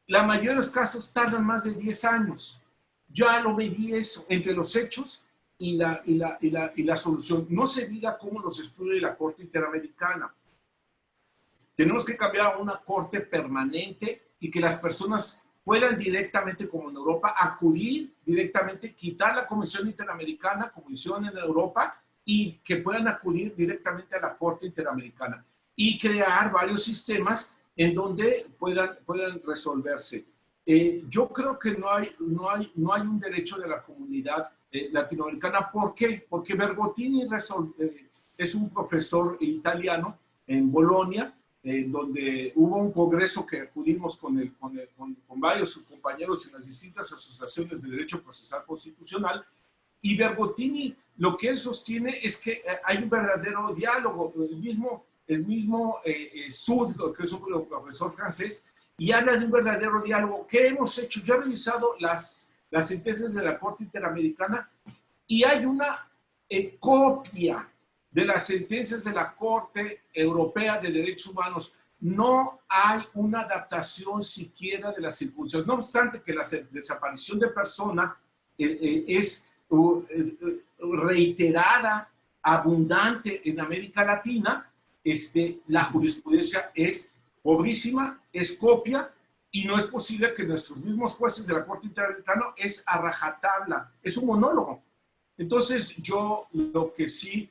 [SPEAKER 5] La mayoría de los casos tardan más de 10 años. Ya lo medí eso, entre los hechos y la solución. No se diga cómo los estudia la Corte Interamericana. Tenemos que cambiar a una corte permanente y que las personas puedan directamente, como en Europa, acudir directamente, quitar la Comisión Interamericana, como hicieron en Europa, y que puedan acudir directamente a la Corte Interamericana y crear varios sistemas en donde puedan resolverse. Yo creo que no hay un derecho de la comunidad latinoamericana. ¿Por qué? Porque Bergottini es un profesor italiano en Bolonia, donde hubo un congreso que acudimos con varios compañeros en las distintas asociaciones de derecho procesal constitucional, y Bergottini lo que él sostiene es que hay un verdadero diálogo. El mismo Sud, que es un profesor francés, y habla de un verdadero diálogo. ¿Qué hemos hecho? Yo he revisado las sentencias de la Corte Interamericana y hay una copia de las sentencias de la Corte Europea de Derechos Humanos. No hay una adaptación siquiera de las circunstancias. No obstante que la desaparición de persona es reiterada, abundante en América Latina, la jurisprudencia es pobrísima, es copia, y no es posible que nuestros mismos jueces de la Corte Interamericana es a rajatabla, es un monólogo. Entonces, yo lo que sí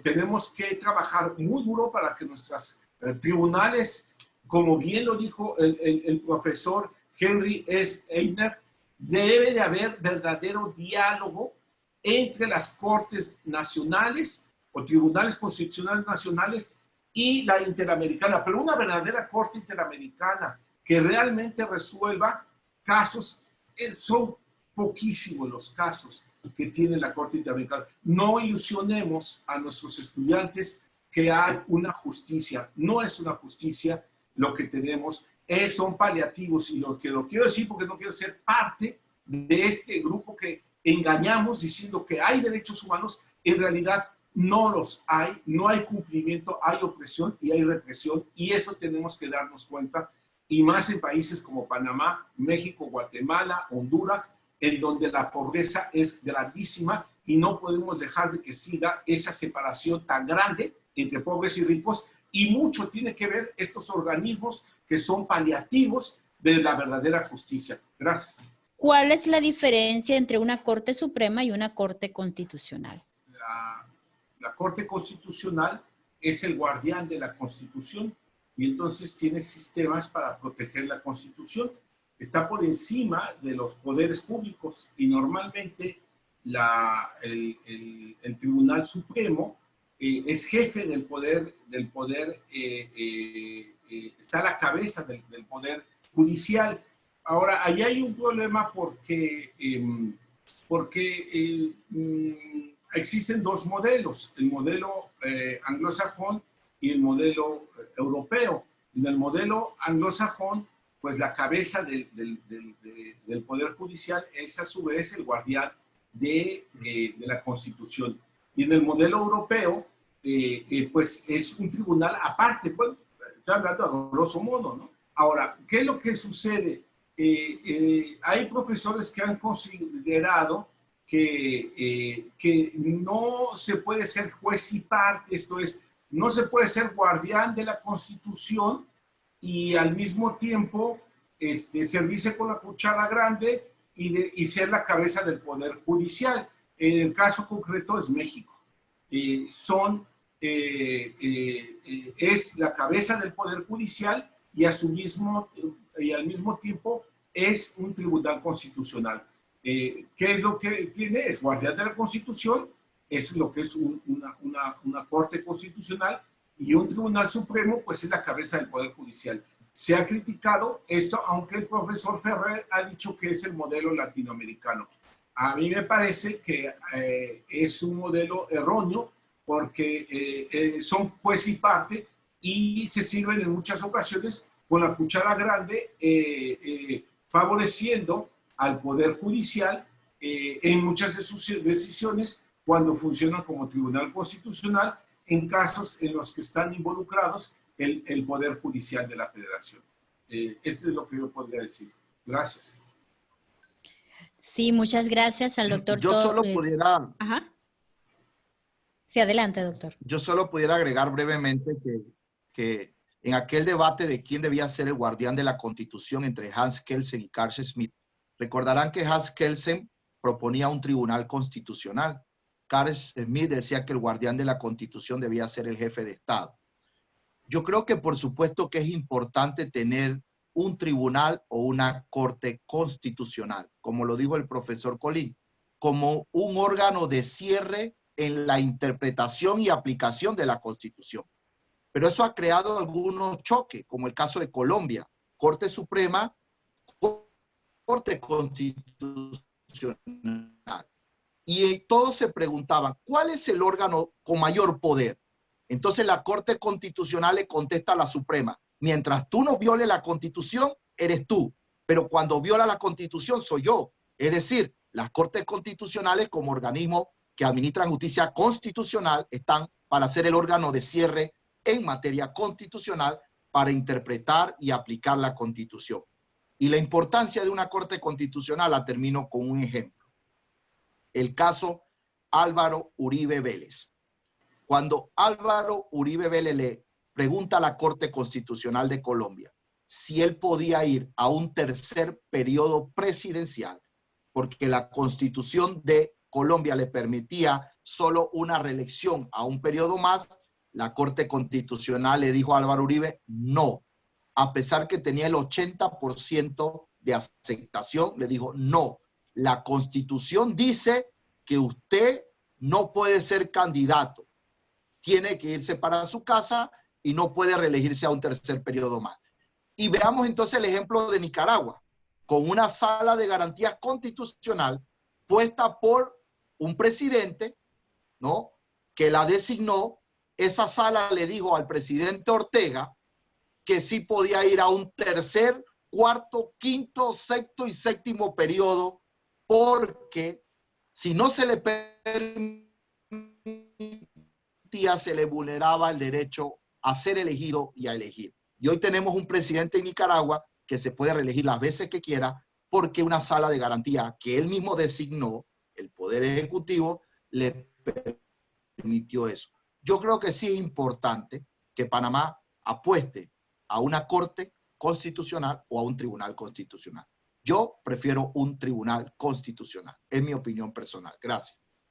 [SPEAKER 5] tenemos que trabajar muy duro para que nuestros tribunales, como bien lo dijo el profesor Henry S. Einer, debe de haber verdadero diálogo entre las cortes nacionales o tribunales constitucionales nacionales y la interamericana, pero una verdadera corte interamericana que realmente resuelva casos. Son poquísimos los casos que tiene la Corte Interamericana. No ilusionemos a nuestros estudiantes que hay una justicia. No es una justicia lo que tenemos, son paliativos, y lo quiero decir porque no quiero ser parte de este grupo que engañamos diciendo que hay derechos humanos. En realidad no los hay, no hay cumplimiento, hay opresión y hay represión, y eso tenemos que darnos cuenta, y más en países como Panamá, México, Guatemala, Honduras, en donde la pobreza es grandísima, y no podemos dejar de que siga esa separación tan grande entre pobres y ricos, y mucho tiene que ver estos organismos que son paliativos de la verdadera justicia. Gracias.
[SPEAKER 4] ¿Cuál es la diferencia entre una Corte Suprema y una Corte Constitucional?
[SPEAKER 5] La Corte Constitucional es el guardián de la Constitución y entonces tiene sistemas para proteger la Constitución. Está por encima de los poderes públicos y normalmente el Tribunal Supremo es jefe del poder, está a la cabeza del poder judicial. Ahora, ahí hay un problema porque existen dos modelos, el modelo anglosajón y el modelo europeo. En el modelo anglosajón, pues la cabeza del Poder Judicial es a su vez el guardián de la Constitución. Y en el modelo europeo, pues es un tribunal aparte, bueno, estoy hablando a grosso modo, ¿no? Ahora, ¿qué es lo que sucede? Hay profesores que han considerado que no se puede ser juez y parte, esto es, no se puede ser guardián de la Constitución y al mismo tiempo servirse con la cuchara grande y ser la cabeza del Poder Judicial. En el caso concreto es México. Es la cabeza del Poder Judicial y al mismo tiempo es un tribunal constitucional. ¿Qué es lo que tiene? Es guardián de la Constitución, es lo que es una Corte Constitucional, y un Tribunal Supremo, pues es la cabeza del Poder Judicial. Se ha criticado esto, aunque el profesor Ferrer ha dicho que es el modelo latinoamericano. A mí me parece que es un modelo erróneo porque son juez y parte y se sirven en muchas ocasiones con la cuchara grande, favoreciendo al Poder Judicial en muchas de sus decisiones cuando funcionan como Tribunal Constitucional en casos en los que están involucrados el Poder Judicial de la Federación. Eso es lo que yo podría decir. Gracias.
[SPEAKER 4] Sí, muchas gracias al doctor.
[SPEAKER 3] Yo solo pudiera...
[SPEAKER 4] Ajá. Sí, adelante, doctor.
[SPEAKER 3] Yo solo pudiera agregar brevemente que en aquel debate de quién debía ser el guardián de la Constitución entre Hans Kelsen y Carl Schmitt, recordarán que Hans Kelsen proponía un tribunal constitucional. Carl Schmitt decía que el guardián de la Constitución debía ser el jefe de Estado. Yo creo que por supuesto que es importante tener un tribunal o una corte constitucional, como lo dijo el profesor Colín, como un órgano de cierre en la interpretación y aplicación de la Constitución. Pero eso ha creado algunos choques, como el caso de Colombia, Corte Suprema, Corte Constitucional. Y todos se preguntaban, ¿cuál es el órgano con mayor poder? Entonces la Corte Constitucional le contesta a la Suprema, mientras tú no violes la Constitución, eres tú, pero cuando viola la Constitución soy yo. Es decir, las Cortes Constitucionales como organismo que administran justicia constitucional están para ser el órgano de cierre en materia constitucional para interpretar y aplicar la Constitución. Y la importancia de una Corte Constitucional la termino con un ejemplo. El caso Álvaro Uribe Vélez. Cuando Álvaro Uribe Vélez le pregunta a la Corte Constitucional de Colombia si él podía ir a un tercer periodo presidencial, porque la Constitución de Colombia le permitía solo una reelección a un periodo más, la Corte Constitucional le dijo a Álvaro Uribe, no. A pesar que tenía el 80% de aceptación, le dijo, no. La Constitución dice que usted no puede ser candidato. Tiene que irse para su casa y no puede reelegirse a un tercer periodo más. Y veamos entonces el ejemplo de Nicaragua, con una sala de garantías constitucional puesta por un presidente, ¿no?, que la designó. Esa sala le dijo al presidente Ortega que sí podía ir a un tercer, cuarto, quinto, sexto y séptimo periodo, porque si no se le permitía, se le vulneraba el derecho a ser elegido y a elegir. Y hoy tenemos un presidente en Nicaragua que se puede reelegir las veces que quiera porque una sala de garantía que él mismo designó, el Poder Ejecutivo, le permitió eso. Yo creo que sí es importante que Panamá apueste a una Corte Constitucional o a un Tribunal Constitucional. Yo prefiero un Tribunal Constitucional, es mi opinión personal. Gracias.